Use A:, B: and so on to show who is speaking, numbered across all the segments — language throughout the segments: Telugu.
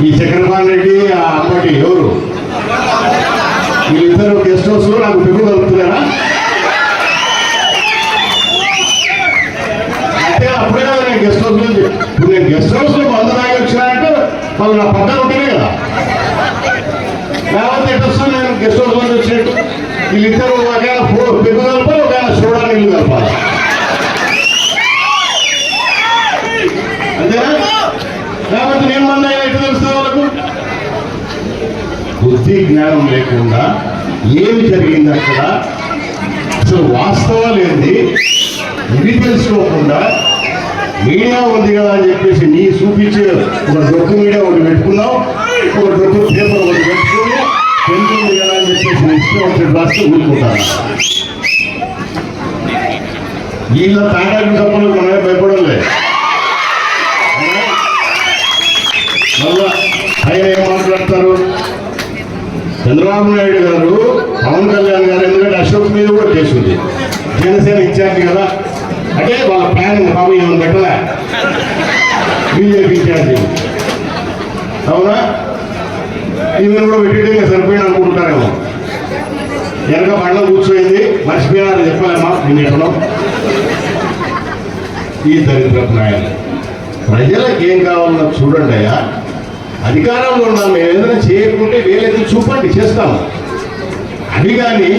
A: ఈ చక్రపాణి రెడ్డి అప్పటి ఎవరు వీళ్ళిద్దరు గెస్ట్ హౌస్ లో నాకు పెరుగు కలుపుతున్నారా? అంటే అప్పుడే కదా నేను గెస్ట్ హౌస్ లో ఇప్పుడు నేను గెస్ట్ హౌస్ లో మందు తాగి వచ్చినానంటే వాళ్ళు నా పక్కన ఉంటేనే కదా, లేకపోతే ఎటు వస్తాను నేను గెస్ట్ హౌస్ లో వచ్చినట్టు. వీళ్ళిద్దరు ఒకవేళ పెరుగు కలపాలి, ఒకవేళ సోడా నీళ్ళు కలపాలి, అంతేనా? లేకపోతే నేను మంది అయినా ఎటు తెలుస్తా వాళ్ళకు? బుద్ధి జ్ఞానం లేకుండా ఏమి జరిగింది అక్కడ, అసలు వాస్తవాలు ఏంది ఇది తెలుసుకోకుండా మీడియా ఉంది కదా అని చెప్పేసి నీ చూపించే ఒక డొక్కు మీడియా ఒకటి పెట్టుకున్నావు, ఒక డొక్కు పేపర్ ఒకటి పెట్టుకుని పెన్ను ఉంది కదా అని చెప్పేసి నీ ఇష్టం వచ్చే రాస్తే ఊరుకుంటాను. వీళ్ళ తాటాకు తప్పలు మనమే భయపడం లేదు. మళ్ళా ఆయన ఏం మాట్లాడతారు? చంద్రబాబు నాయుడు గారు పవన్ కళ్యాణ్ గారు ఎందుకంటే అశోక్ మీద కూడా చేసింది, జనసేన ఇన్ఛార్జ్ కదా, అంటే వాళ్ళ ప్లాన్ బాబు ఏమైనా పెట్టలే, బీజేపీ ఇన్ఛార్జి అవునా, ఈమెను కూడా పెట్టేటే సరిపోయింది అనుకుంటారేమో. వెనక బండ్ల కూర్చోయింది మర్చిపోయినారని చెప్పలేమా నేను ఎక్కడో. ఈ దరిద్రపు నాయకులు ప్రజలకు ఏం కావాలన్నా చూడండి అయ్యా, అధికారంలో ఉన్నాం, మేము ఏదైనా చేయకుంటే వేలెత్తి చూపండి, చేస్తాము. అది కానీ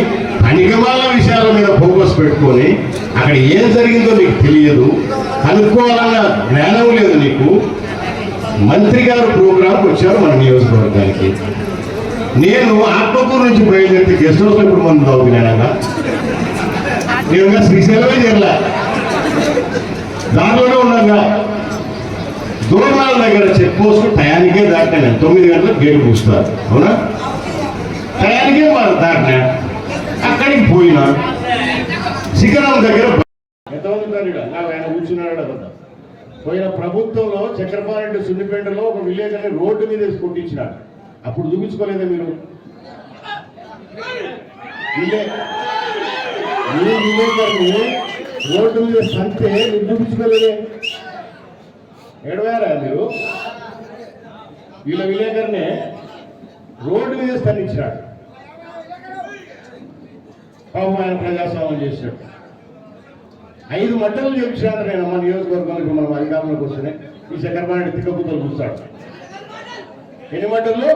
A: పనికిమాల విషయాల మీద ఫోకస్ పెట్టుకొని అక్కడ ఏం జరిగిందో నీకు తెలియదు, కనుక్కోవాలన్న జ్ఞానం లేదు నీకు. మంత్రి గారు ప్రోగ్రాంకి వచ్చారు మన నియోజకవర్గానికి. నేను ఆత్మకూరు నుంచి బయలుదేరితే గెస్ట్ హౌస్లో ఇప్పుడు మనం తాగుతున్నానగా, నేను శ్రీశైలమే చేరలే, దానిలోనే ఉన్నాగా. దూరాల దగ్గర చెక్ పోస్ట్ టయానికే దాటాను, 9 గంటలకు గేటు పూస్తారు అవునా, టయానికే దాటినా. అక్కడికి పోయినా శిఖరం దగ్గర ఎంతమంది ఆయన కూర్చున్నాడు కదా. పోయిన ప్రభుత్వంలో చక్రపాణి సున్నిపేటలో ఒక విలేకరిని రోడ్డు మీద వేసి కొట్టించినాడు. అప్పుడు చూపించుకోలేదా మీరు? విలేకరిని రోడ్డు మీద సంతే మీరు చూపించుకోలేదే, ఏడవారా మీరు? వీళ్ళ విలేకరిని రోడ్డు మీద స్థానించినాడు, పాపం ఆయన ప్రజాస్వామ్యం చేసినాడు. 5 మంటలు చేయించినాడు. నేను మన నియోజకవర్గంలో మనం అధికారంలోకి వస్తేనే ఈ చక్రపాణి తిక్కబుద్ధలు చూస్తాడు. ఎన్ని మంటల్లో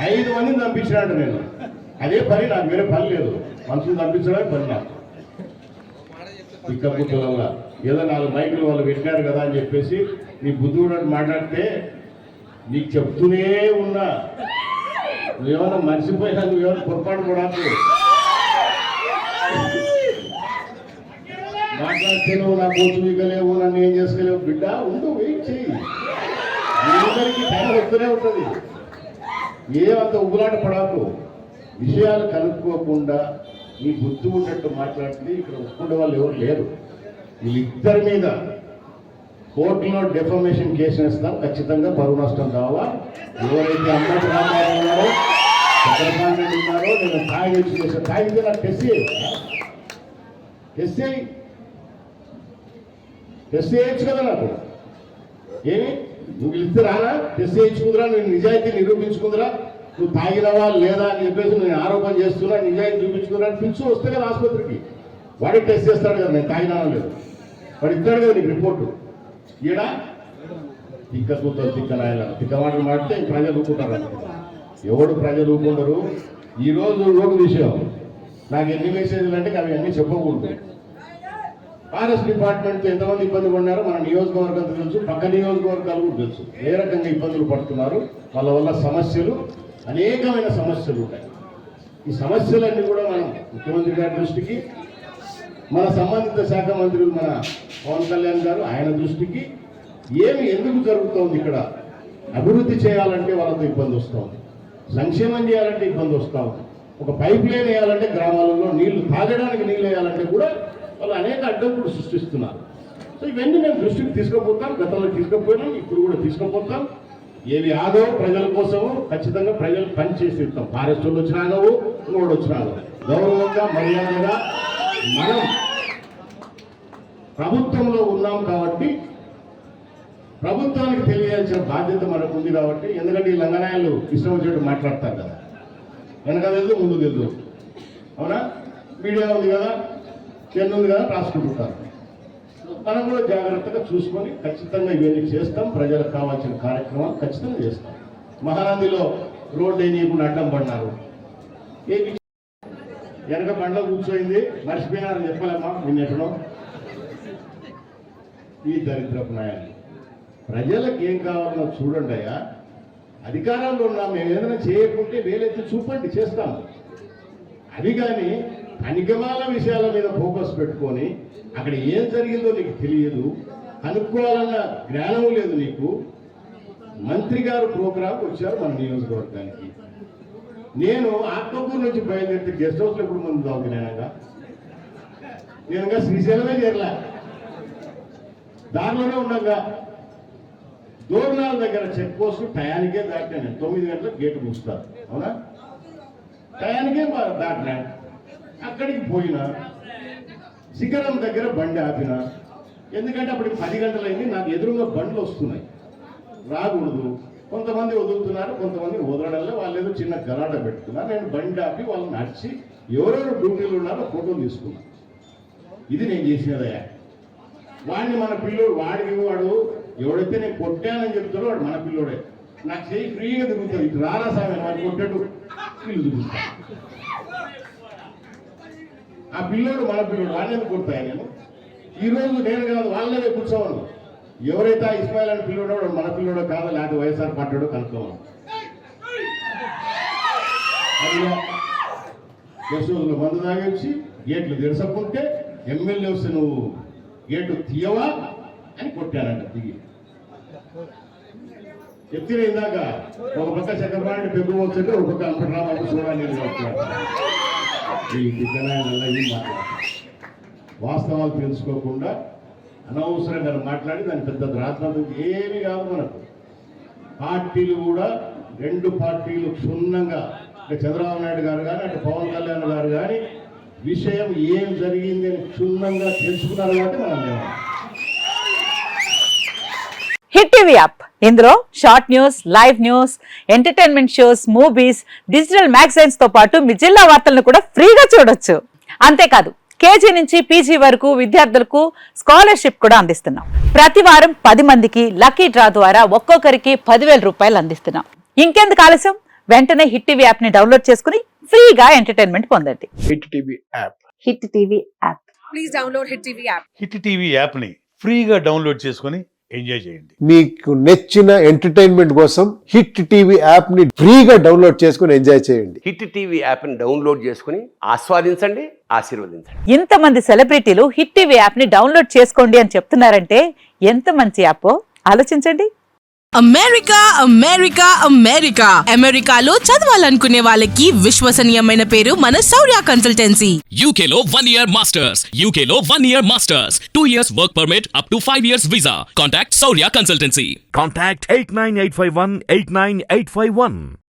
A: 5 మందిని పంపించినాడు. నేను అదే పని, నాకు వేరే పని లేదు, మనుషులు పంపించడమే పని నాకు. తిక్కబుద్ధుల ఏదో 4 మైకులు వాళ్ళు పెట్టినారు కదా అని చెప్పేసి నీ బుద్ధుడు మాట్లాడితే నీకు చెప్తూనే ఉన్నా, నువ్వేమన్నా మర్చిపోయినా, నువ్వేమన్నా పొరపాటు పడాలి. మాట్లాడితే నువ్వు నా కోచు వీకలేవు, నన్ను ఏం చేసుకోలేవు. బిడ్డ ఉండు, వెయిట్ చెయ్యి, అందరికీ టైం వస్తూనే ఉంటుంది. ఏమంత ఉబ్బులాట పడాకు. విషయాలు కనుక్కోకుండా నీ బుద్ధి ఉన్నట్టు మాట్లాడితే ఇక్కడ ఒప్పుకునే వాళ్ళు ఎవరు లేరు. వీళ్ళిద్దరి మీద కోర్టులో డెఫమేషన్ కేసు వేస్తాం, ఖచ్చితంగా పరువు నష్టం కావాలా. ఎవరైతే అమ్మటి రామారావు ఉన్నారో, చంద్రబాబు నాయుడు ఉన్నారో, నేను తాగిచ్చి చేసాను, తాగితే నాకు టెస్ట్ చేయొచ్చు కదా. నాకు ఏమి నువ్వు ఇస్తే రానా? టెస్ట్ చేయించుకుందిరా, నేను నిజాయితీ నిరూపించుకుందిరా, నువ్వు తాగినవా లేదా అని చెప్పేసి నేను ఆరోపణ చేస్తున్నా, నిజాయితీ చూపించుకున్నా పిలుచు వస్తే కదా ఆసుపత్రికి, వాడే టెస్ట్ చేస్తాడు కదా నేను తాగినా లేదు, వాడు ఇస్తాడు కదా నీకు రిపోర్టు. ఈడ తిక్క కూతురు తిక్క నాయన తిక్క మాటలు మాడితే ప్రజలు ఊపుకుంటారు. ఎవడు ప్రజలు ఊపుకుంటారు? ఈరోజు రోడ్డు విషయం నాకు ఎన్ని మెసేజ్లు అంటే అవి అన్నీ చెప్పకూడదు. ఫారెస్ట్ డిపార్ట్మెంట్తో ఎంతమంది ఇబ్బంది పడినారో మన నియోజకవర్గం తెలుసు, పక్క నియోజకవర్గాలు కూడా తెలుసు ఏ రకంగా ఇబ్బందులు పడుతున్నారు. వాళ్ళ వల్ల సమస్యలు, అనేకమైన సమస్యలు ఉంటాయి. ఈ సమస్యలన్నీ కూడా మనం ముఖ్యమంత్రి గారి దృష్టికి, మన సంబంధిత శాఖ మంత్రులు మన పవన్ కళ్యాణ్ గారు ఆయన దృష్టికి, ఏమి ఎందుకు జరుగుతోంది ఇక్కడ, అభివృద్ధి చేయాలంటే వాళ్ళతో ఇబ్బంది వస్తుంది, సంక్షేమం చేయాలంటే ఇబ్బంది వస్తూ ఉంది, ఒక పైప్ లైన్ వేయాలంటే గ్రామాలలో నీళ్లు తాగడానికి నీళ్ళు వేయాలంటే కూడా వాళ్ళు అనేక అడ్డంకులు సృష్టిస్తున్నారు. సో ఇవన్నీ మేము దృష్టికి తీసుకుపోతాం, గతంలో తీసుకుపోయినాం, ఇప్పుడు కూడా తీసుకుపోతాం. ఏవి ఆదో ప్రజల కోసము ఖచ్చితంగా ప్రజలు పని చేసి ఇస్తాం. ఫారెస్ట్ వాళ్ళు వచ్చినాగవు, ఇంకోటి వచ్చినాగవు, గౌరవంగా మర్యాదగా మనం ప్రభుత్వంలో ఉన్నాం కాబట్టి ప్రభుత్వానికి తెలియాల్సిన బాధ్యత మనకు ఉంది కాబట్టి, ఎందుకంటే ఈ లంగనాయాలు ఇష్టం వచ్చేట్టు మాట్లాడతారు కదా, వెనక తెలుసు ముందు తెలుసు, అవునా? మీడియా ఉంది కదా, చెన్ను ఉంది కదా, రాసుకుంటుంటారు. మనం కూడా జాగ్రత్తగా చూసుకొని ఖచ్చితంగా ఇవన్నీ చేస్తాం. ప్రజలకు కావాల్సిన కార్యక్రమాలు ఖచ్చితంగా చేస్తాం. మహానందిలో రోడ్డు వేయకుండా అడ్డం పడినారు, వెనక బండ్లో కూర్చోయింది, మర్చిపోయినారని చెప్పలేమ్మా నిన్నెక్కడో. ఈ దరిద్రపు నాయాలు ప్రజలకు ఏం కావాలో చూడండి అయ్యా. అధికారంలో ఉన్నా మేము ఏదైనా చేయకుంటే వేలెత్తి చూపండి, చేస్తాం. అది కానీ అనిగమాల విషయాల మీద ఫోకస్ పెట్టుకొని అక్కడ ఏం జరిగిందో నీకు తెలియదు, కనుక్కోవాలన్న జ్ఞానం లేదు నీకు. మంత్రి గారు ప్రోగ్రాంకి వచ్చారు మన నియోజకవర్గానికి. నేను ఆత్మకూరు నుంచి బయలుదేరితే గెస్ట్ హౌస్లో ఎప్పుడు ముందు తాగుతున్నానుగా, నేనుగా శ్రీశైలమే చేరలే, దారిలోనే ఉండగా దూరణాల దగ్గర చెక్ పోస్ట్ టయానికే దాటినా. 9 గంటలకు గేటు మూస్తారు, అవునా? టయానికే దాటినా. అక్కడికి పోయినా శిఖరం దగ్గర బండి ఆపిన, ఎందుకంటే అప్పటికి 10 గంటలైంది. నాకు ఎదురుగా బండ్లు వస్తున్నాయి, రాకూడదు. కొంతమంది వదులుతున్నారు, కొంతమంది వదలడంలో వాళ్ళు ఏదో చిన్న గలాట పెట్టుకున్నారు. నేను బండి ఆపి వాళ్ళని నడిచి ఎవరెవరు డ్యూటీలు ఉన్నారో ఫోటోలు తీసుకున్నాను. ఇది నేను చేసినదయ్యా. వాడిని మన పిల్లోడు, వాడు ఎవడైతే నేను కొట్టానని చెప్తాడో వాడు మన పిల్లోడే. నాకు చేయి ఫ్రీగా తిరుగుతుంది, ఇటు రారా సామె వాడిని కొట్టాడు వీళ్ళు చూపిస్తా. ఆ పిల్లోడు మన పిల్లోడు, వాడిని ఎందుకు కొడతాయా నేను? ఈరోజు నేను కాదు, వాళ్ళనే కూర్చోవాలి. ఎవరైతే ఆ ఇస్మాయిల్ అని పిల్లోడో వాడు మన పిల్లోడో కాదో, లేకపోతే వైఎస్ఆర్ పట్టాడో కనుక్కోవాలి. అదిగా గెస్ట్ హౌస్లో మందు తాగొచ్చి గేట్లు తెరసకుంటే ఎమ్మెల్యే వస్తే నువ్వు గేటు తీయవా అని కొట్టానంట. దిగి చెప్తే ఇందాక ఒక పక్క చక్రపాణి పెగ్గు వచ్చంటే ఒక పక్క అంపరామాకు చూడాలి వాస్తవాలు తెలుసుకోకుండా అనవసరంగా మాట్లాడి దాని పెద్ద రాత్రి ఏమి కాదు మనకు. పార్టీలు కూడా 2 పార్టీలు క్షుణ్ణంగా, చంద్రబాబు నాయుడు గారు కానీ అటు పవన్ కళ్యాణ్ గారు కానీ విషయం ఏం జరిగింది అని క్షుణ్ణంగా తెలుసుకున్నారు కాబట్టి మనం
B: హిట్ టీవీ యాప్. ఇందులో short news, live news, entertainment shows, movies, digital magazines తో పాటు మీ జిల్లా వార్తలను కూడా ఫ్రీగా చూడొచ్చు. అంతేకాదు కేజీ నుంచి పీజీ వరకు విద్యార్థులకు స్కాలర్షిప్ కూడా అందిస్తున్నాం. ప్రతి వారం 10 మందికి లక్కీ డ్రా ద్వారా ఒక్కొక్కరికి 10,000 రూపాయలు అందిస్తున్నాం. ఇంకెందుకు ఆలస్యం, వెంటనే హిట్ టీవీ యాప్ ని డౌన్లోడ్ చేసుకుని ఫ్రీగా ఎంటర్టైన్మెంట్ పొందండి.
C: Hit TV app.
B: Hit TV app.
D: Please download hit TV app.
C: Hit TV app ని ఫ్రీగా డౌన్లోడ్ చేసుకుని ఎంజాయ్ చేయండి.
E: మీకు నచ్చిన ఎంటర్టైన్మెంట్ కోసం హిట్ టీవీ యాప్ ని ఫ్రీగా డౌన్లోడ్ చేసుకుని ఎంజాయ్ చేయండి.
F: హిట్ టీవీ యాప్ ని డౌన్లోడ్ చేసుకుని ఆస్వాదించండి, ఆశీర్వదించండి.
B: ఇంతమంది సెలబ్రిటీలు హిట్ టీవీ యాప్ ని డౌన్లోడ్ చేసుకోండి అని చెప్తున్నారంటే ఎంత మంచి యాప్ ఆలోచించండి.
D: అమెరికా అమెరికా అమెరికా అమెరికాలో చదవాలనుకునే వాళ్ళకి విశ్వసనీయమైన పేరు మన శౌర్య కన్సల్టెన్సీ.
G: UK లో 1 year masters. UK లో 1 year masters. 2 years work permit up to 5 years visa. Contact Saurya Consultancy.
H: Contact 89851 89851.